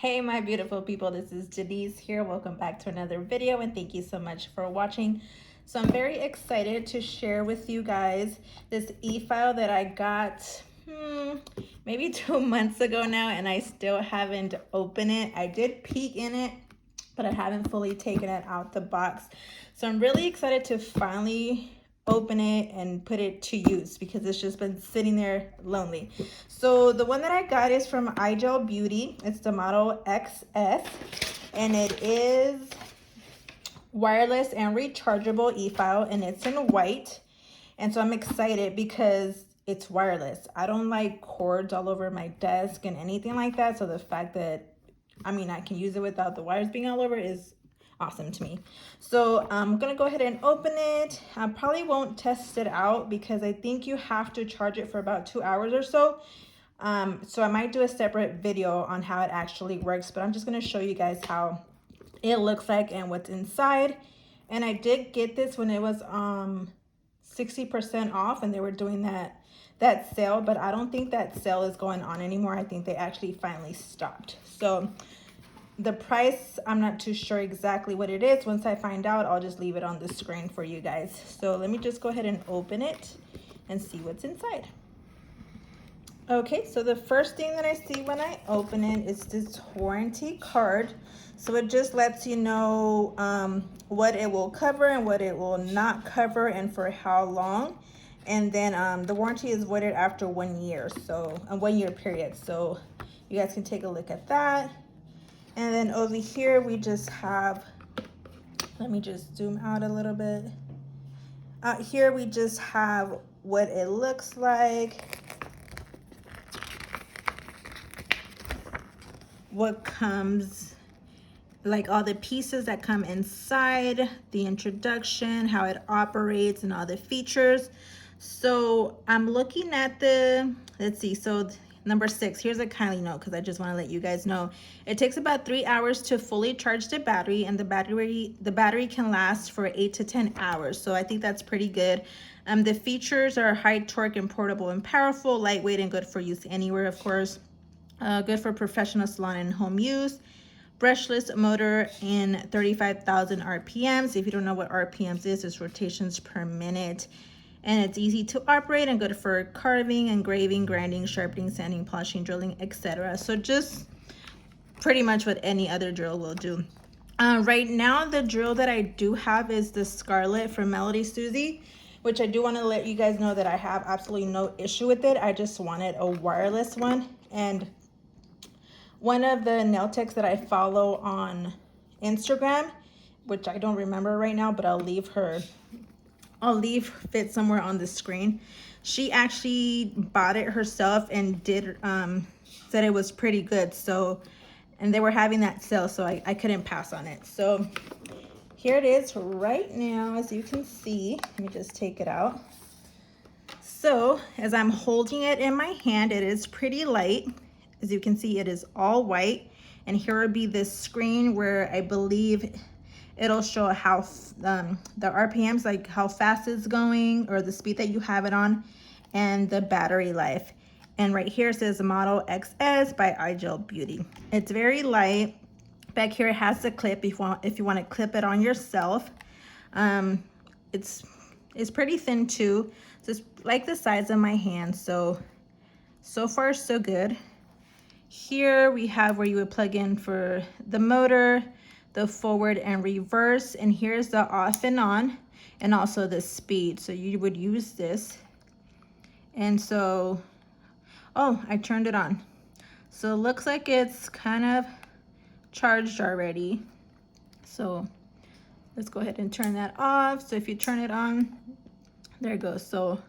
Hey my beautiful people, this is Denise here. Welcome back to another video and thank you so much for watching. So I'm very excited to share with you guys this e-file that I got maybe 2 months ago now, and I still haven't opened it. I did peek in it, but I haven't fully taken it out the box. So I'm really excited to finally open it and put it to use because it's just been sitting there lonely. So the one that I got is from iGel Beauty. It's the model XS, and it is wireless and rechargeable e-file, and it's in white. And so I'm excited because it's wireless. I don't like cords all over my desk and anything like that. So the fact that I can use it without the wires being all over is awesome to me. So I'm gonna go ahead and open it. I probably won't test it out because I think you have to charge it for about 2 hours or so. So I might do a separate video on how it actually works, but I'm just gonna show you guys how it looks like and what's inside. And I did get this when it was 60% off and they were doing that sale, but I don't think that sale is going on anymore. I think they actually finally stopped. So the price, I'm not too sure exactly what it is. Once I find out, I'll just leave it on the screen for you guys. So let me just go ahead and open it and see what's inside. Okay, so the first thing that I see when I open it is this warranty card. So it just lets you know what it will cover and what it will not cover and for how long. And then the warranty is voided after 1 year, so a 1 year period. So you guys can take a look at that. And then over here we just have, let me just zoom out a little bit. Out here we just have what it looks like, what comes, like all the pieces that come inside, the introduction, how it operates, and all the features. So I'm looking at the, let's see, so number 6, here's a kindly note because I just want to let you guys know. It takes about 3 hours to fully charge the battery, and the battery can last for 8 to 10 hours. So I think that's pretty good. The features are high torque and portable and powerful, lightweight and good for use anywhere, of course. Good for professional salon and home use. Brushless motor in 35,000 RPMs. If you don't know what RPMs is, it's rotations per minute. And it's easy to operate and good for carving, engraving, grinding, sharpening, sanding, polishing, drilling, etc. So just pretty much what any other drill will do. Right now, the drill that I do have is the Scarlett from Melody Susie, which I do want to let you guys know that I have absolutely no issue with it. I just wanted a wireless one. And one of the nail techs that I follow on Instagram, which I don't remember right now, but I'll leave it somewhere on the screen. She actually bought it herself and did said it was pretty good. So, and they were having that sale, so I couldn't pass on it. So here it is right now, as you can see. Let me just take it out. So as I'm holding it in my hand, it is pretty light. As you can see, it is all white. And here will be this screen where I believe it'll show how the RPMs, like how fast it's going or the speed that you have it on, and the battery life. And right here it says Model XS by iGel Beauty. It's very light. Back here it has the clip if you want to clip it on yourself. It's pretty thin too. So it's like the size of my hand. So far so good. Here we have where you would plug in for the motor, the forward and reverse, and here's the off and on, and also the speed. So you would use this. And so, oh, I turned it on. So it looks like it's kind of charged already. So let's go ahead and turn that off. So if you turn it on, there it goes. So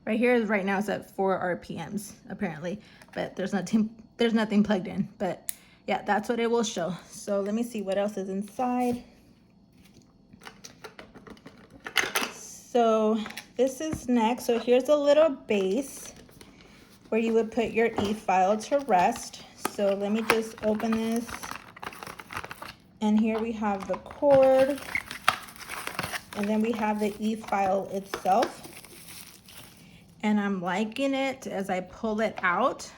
right here, right now it's at 4 RPMs apparently, but there's nothing plugged in. But yeah, that's what it will show. So let me see what else is inside. So this is next. So here's a little base where you would put your e-file to rest. So let me just open this. And here we have the cord. And then we have the e-file itself. And I'm liking it as I pull it out.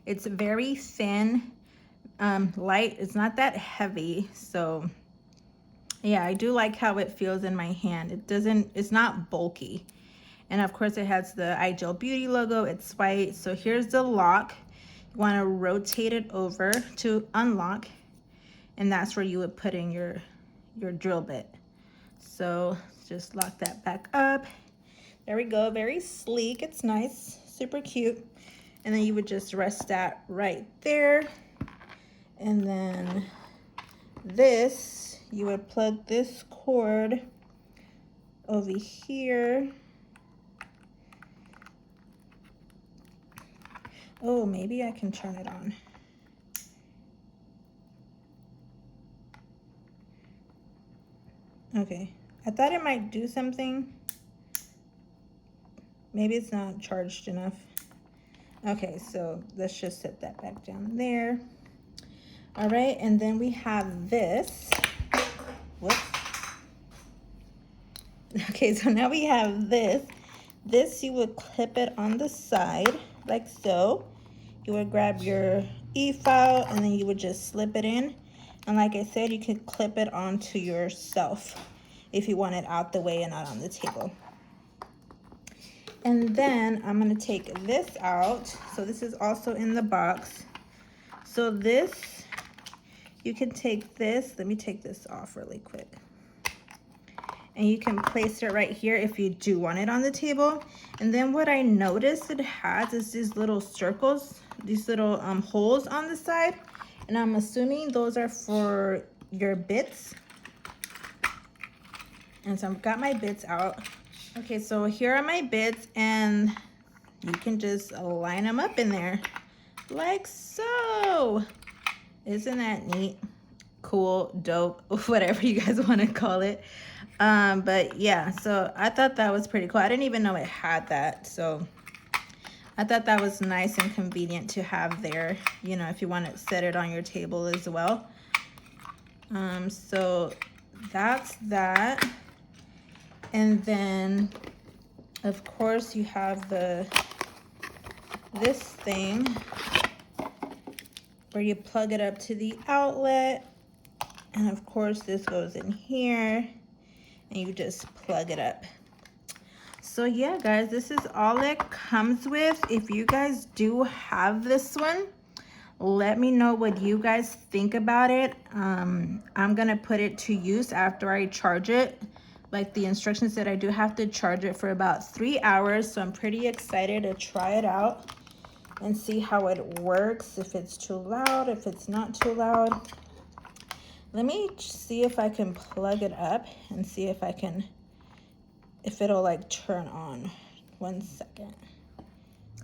It's very thin, light. It's not that heavy. So yeah, I do like how it feels in my hand. It's not bulky. And of course it has the iGel Beauty logo. It's white. So here's the lock. You want to rotate it over to unlock. And that's where you would put in your drill bit. So just lock that back up. There we go. Very sleek. It's nice. Super cute. And then you would just rest that right there. And then this, you would plug this cord over here. Oh, maybe I can turn it on. Okay, I thought it might do something. Maybe it's not charged enough. Okay, so let's just set that back down there. All right, and then we have this. Whoops. Okay, so now we have this. This, you would clip it on the side like so. You would grab your e-file and then you would just slip it in. And like I said, you can clip it onto yourself if you want it out the way and not on the table. And then I'm going to take this out. So this is also in the box. So this, you can take this. Let me take this off really quick. And you can place it right here if you do want it on the table. And then what I noticed it has is these little circles, these little holes on the side. And I'm assuming those are for your bits. And so I've got my bits out. Okay, so here are my bits, and you can just line them up in there like so. Isn't that neat? Cool, dope, whatever you guys want to call it. But yeah, so I thought that was pretty cool. I didn't even know it had that, so I thought that was nice and convenient to have there, you know, if you want to set it on your table as well. So that's that. And then of course you have this thing where you plug it up to the outlet, and of course this goes in here and you just plug it up. So yeah guys, this is all it comes with. If you guys do have this one, let me know what you guys think about it. I'm gonna put it to use after I charge it. Like the instructions said, I do have to charge it for about 3 hours, so I'm pretty excited to try it out and see how it works, if it's too loud, if it's not too loud. Let me see if I can plug it up and see if it'll like turn on. 1 second.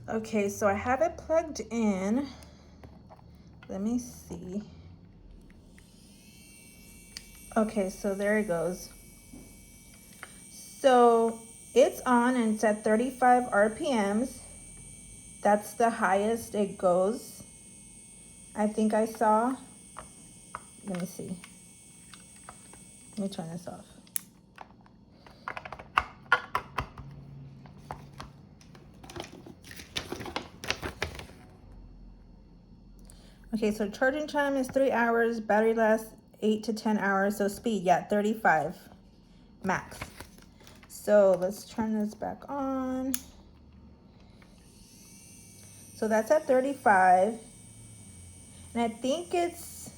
Okay, so I have it plugged in. Let me see. Okay, so there it goes. So it's on and it's at 35 RPMs. That's the highest it goes. I think I saw. Let me see. Let me turn this off. Okay, so charging time is 3 hours, battery lasts 8 to 10 hours, so speed, yeah, 35 max. So let's turn this back on. So that's at 35. And I think it's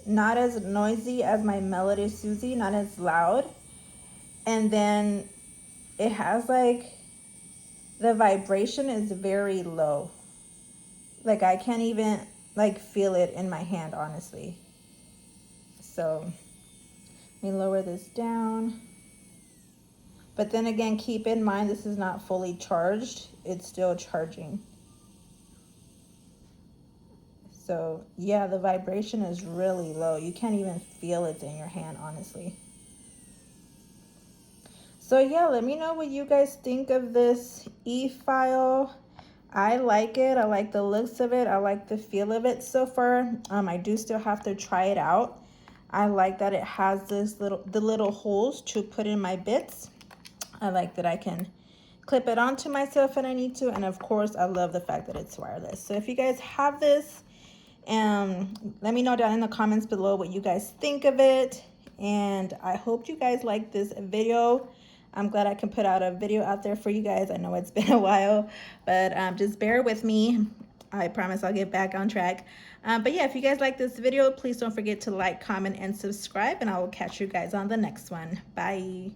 not as noisy as my Melody Susie, not as loud. And then it has like, the vibration is very low. Like I can't even like feel it in my hand, honestly. So let me lower this down. But then again, keep in mind, this is not fully charged. It's still charging. So yeah, the vibration is really low. You can't even feel it in your hand, honestly. So yeah, let me know what you guys think of this e-file. I like it. I like the looks of it. I like the feel of it so far. I do still have to try it out. I like that it has the little holes to put in my bits. I like that I can clip it onto myself when I need to. And of course, I love the fact that it's wireless. So if you guys have this, Let me know down in the comments below what you guys think of it. And I hope you guys like this video. I'm glad I can put out a video out there for you guys. I know it's been a while, but just bear with me. I promise I'll get back on track. But yeah, if you guys like this video, please don't forget to like, comment, and subscribe, and I will catch you guys on the next one. Bye.